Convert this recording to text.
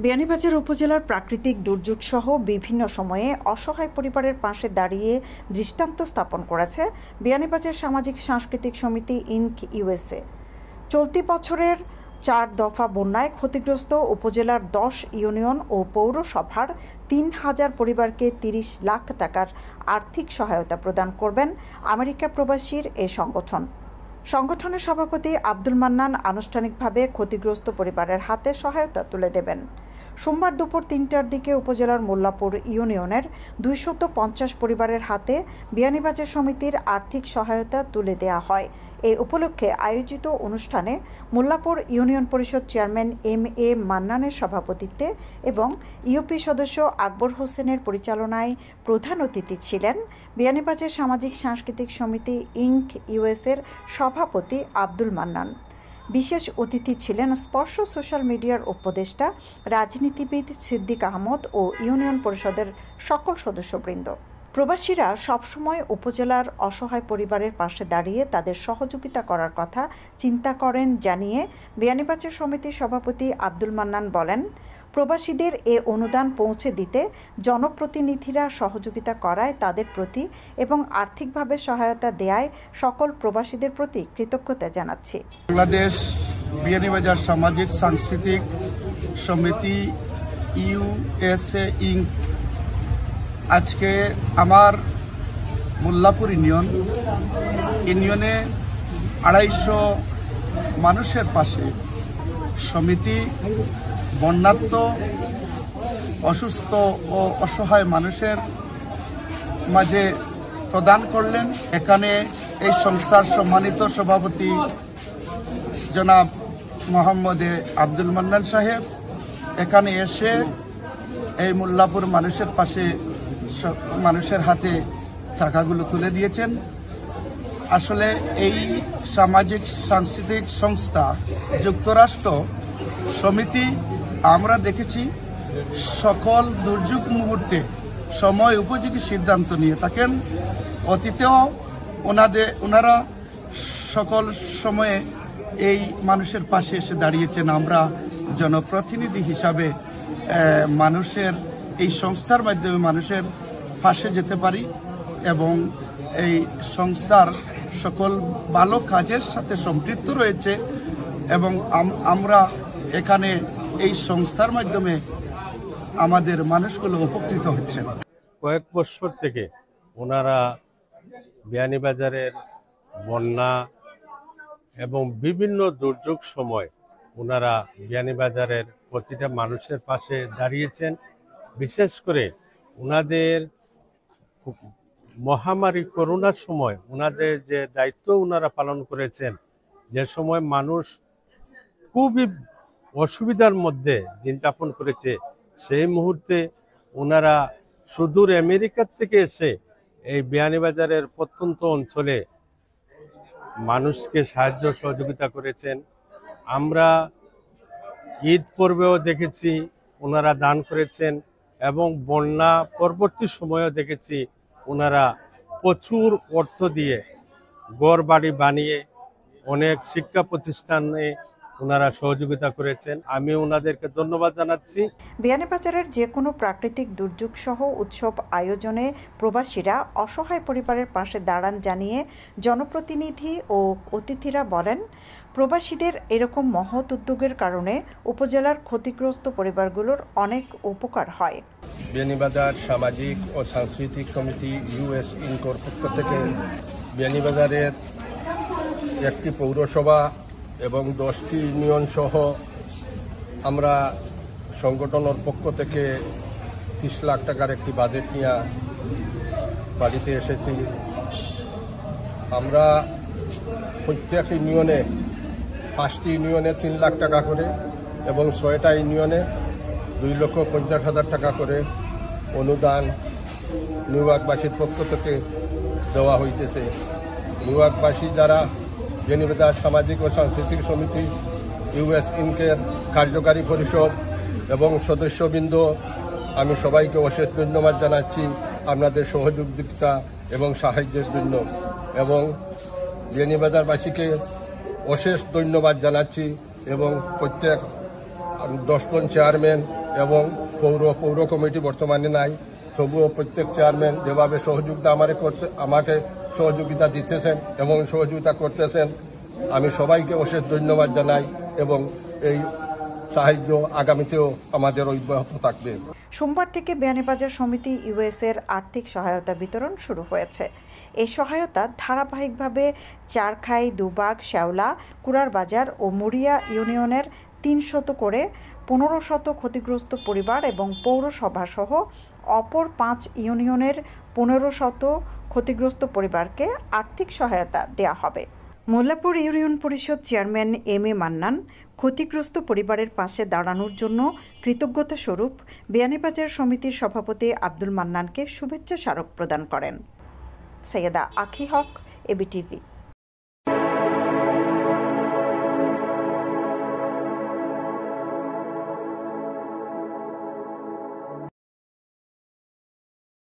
বিয়ানীবাজার উপজেলার প্রাকৃতিক দুর্যোগ সহ বিভিন্ন সময়ে অসহায় পরিবারের পাশে দাঁড়িয়ে দৃষ্টান্ত স্থাপন করেছে বিয়ানীবাজার সামাজিক সাংস্কৃতিক সমিতি ইনক ইউএসএ। চলতি বছরের 4 দফা বন্যায় ক্ষতিগ্রস্ত উপজেলার 10 ইউনিয়ন ও পৌরসভার 3000 পরিবারকে 30 লাখ টাকার আর্থিক সহায়তা প্রদান করবেন আমেরিকা প্রবাসীর এই সংগঠন। সংগঠনের সভাপতি আব্দুল মান্নান আনুষ্ঠানিকভাবে ক্ষতিগ্রস্ত পরিবারের হাতে সহায়তা তুলে দেবেন। সোমবার দুপুর 3টার দিকে উপজেলার মোল্লাপুর ইউনিয়নের 250 পরিবারের হাতে বিয়ানীবাজার সমিতির আর্থিক সহায়তা তুলে দেওয়া হয়। এই উপলক্ষে আয়োজিত অনুষ্ঠানে মোল্লাপুর ইউনিয়ন পরিষদ চেয়ারম্যান এম.এ. মান্নানের সভাপতিত্বে এবং ইউপি সদস্য আকবর হোসেনের পরিচালনায় প্রধান অতিথি ছিলেন বিয়ানীবাজার সামাজিক সাংস্কৃতিক সমিতি ইনক ইউএসএর সভাপতি আব্দুল মান্নান। বিশেষ অতিথি ছিলেন স্পর্শ সোশ্যাল মিডিয়ার উপদেষ্টা রাজনীতিবিদ সিদ্দিক আহমদ ও ইউনিয়ন পরিষদের সকল সদস্যবৃন্দ। প্রবাসীরা সবসময় উপজেলার অসহায় পরিবারের পাশে দাঁড়িয়ে তাদের সহযোগিতা করার কথা চিন্তা করেন জানিয়ে বিয়ানীবাজার সমিতির সভাপতি আব্দুল মান্নান বলেন, প্রবাসীদের এ অনুদান পৌঁছে দিতে জনপ্রতিনিধিরা সহযোগিতা করায় তাদের প্রতি এবং আর্থিকভাবে সহায়তা দেয়ায় সকল প্রবাসীদের প্রতি কৃতজ্ঞতা জানাচ্ছি। বাংলাদেশ বিয়ানীবাজার সামাজিক সাংস্কৃতিক সমিতি ইউএসএ ইনক আজকে আমার মোল্লাপুর ইউনিয়নে 250 মানুষের পাশে সমিতি বন্যার্ত অসুস্থ ও অসহায় মানুষের মাঝে প্রদান করলেন। এখানে এই সংস্থার সম্মানিত সভাপতি জনাব মোহাম্মদ আব্দুল মান্নান সাহেব এখানে এসে এই মোল্লাপুর মানুষের পাশে মানুষের হাতে টাকাগুলো তুলে দিয়েছেন। আসলে এই সামাজিক সাংস্কৃতিক সংস্থা যুক্তরাষ্ট্র সমিতি আমরা দেখেছি সকল দুর্যোগ মুহূর্তে সময় উপযোগী সিদ্ধান্ত নিয়ে থাকেন। অতীতেও ওনারা সকল সময়ে এই মানুষের পাশে এসে দাঁড়িয়েছেন। আমরা জনপ্রতিনিধি হিসাবে মানুষের এই সংস্থার মাধ্যমে মানুষের পাশে যেতে পারি এবং এই সংস্থার সকল ভালো কাজের সাথে সম্পৃক্ত রয়েছে এবং আমরা এখানে এই সংস্থার মাধ্যমে আমাদের মানুষগুলো উপকৃত হচ্ছে। কয়েক বছর থেকে ওনারা বিয়ানীবাজারের বন্যা এবং বিভিন্ন দুর্যোগ সময় ওনারা বিয়ানীবাজারের প্রতিটা মানুষের পাশে দাঁড়িয়েছেন। বিশেষ করে ওনাদের মহামারী করোনার সময় ওনাদের যে দায়িত্ব ওনারা পালন করেছেন, যে সময় মানুষ খুবই অসুবিধার মধ্যে দিন যাপন করেছে, সেই মুহূর্তে ওনারা সুদূর আমেরিকার থেকে এসে এই বিয়ানীবাজারের প্রত্যন্ত অঞ্চলে মানুষকে সাহায্য সহযোগিতা করেছেন। আমরা ঈদ পর্বেও দেখেছি ওনারা দান করেছেন এবং বন্যা পরবর্তী সময়েও দেখেছি ওনারা প্রচুর অর্থ দিয়ে ঘর বাড়ি বানিয়ে অনেক শিক্ষা প্রতিষ্ঠানে ওনারা সহযোগিতা করেছেন। আমি ওনাদেরকে ধন্যবাদ জানাচ্ছি। বিয়ানীবাজারের যে কোনো প্রাকৃতিক দুর্যোগ সহ উৎসব আয়োজনে প্রবাসীরা অসহায় পরিবারের পাশে দাঁড়ান জানিয়ে জনপ্রতিনিধি ও অতিথিরা বলেন, প্রবাসীদের এরকম মহৎ উদ্যোগের কারণে উপজেলার ক্ষতিগ্রস্ত পরিবারগুলোর অনেক উপকার হয়। বিয়ানীবাজার সামাজিক ও সাংস্কৃতিক সমিতি ইউএস ইনকর পক্ষ থেকে বিয়ানীবাজারের একটি পৌরসভা এবং 10টি ইউনিয়ন সহ আমরা সংগঠনের পক্ষ থেকে 30 লাখ টাকার একটি বাজেট নিয়ে বাড়িতে এসেছি। আমরা প্রত্যেক ইউনিয়নে 5টি ইউনিয়নে 3 লাখ টাকা করে এবং 6টা ইউনিয়নে 2,50,000 টাকা করে অনুদান নিউইয়র্কবাসীর পক্ষ থেকে দেওয়া হইতেছে। নিউইয়র্কবাসী যারা বিয়ানীবাজার সামাজিক ও সাংস্কৃতিক সমিতি ইউএস ইনকের কার্যকারী পরিষদ এবং সদস্যবৃন্দ, আমি সবাইকে অশেষ ধন্যবাদ জানাচ্ছি আপনাদের সহযোগিতা এবং সাহায্যের জন্য এবং বিয়ানীবাজারবাসীকে অশেষ ধন্যবাদ জানাচ্ছি এবং প্রত্যেক 10 জন চেয়ারম্যান এবং পৌর কমিটি বর্তমানে নাই, তবুও প্রত্যেক চেয়ারম্যান যেভাবে আমাকে সহযোগিতা দিতেছেন এবং সহযোগিতা করতেছেন, আমি সবাইকে অশেষ ধন্যবাদ জানাই এবং এই সাহায্য আগামীতেও আমাদের অব্যাহত থাকবে। সোমবার থেকে বিয়ানীবাজার সমিতি ইউএসএর আর্থিক সহায়তা বিতরণ শুরু হয়েছে। এই সহায়তা ধারাবাহিকভাবে চারখাই, দুবাগ, শেওলা, কুড়ারবাজার ও মুড়িয়া ইউনিয়নের 300 করে 1500 ক্ষতিগ্রস্ত পরিবার এবং পৌরসভাসহ অপর 5 ইউনিয়নের 1500 ক্ষতিগ্রস্ত পরিবারকে আর্থিক সহায়তা দেওয়া হবে। মোল্লাপুর ইউনিয়ন পরিষদ চেয়ারম্যান এম.এ. মান্নান ক্ষতিগ্রস্ত পরিবারের পাশে দাঁড়ানোর জন্য কৃতজ্ঞতা স্বরূপ বিয়ানীবাজার সমিতির সভাপতি আব্দুল মান্নানকে শুভেচ্ছা স্মারক প্রদান করেন। সৈয়দা আখি হক, এবিটিভি।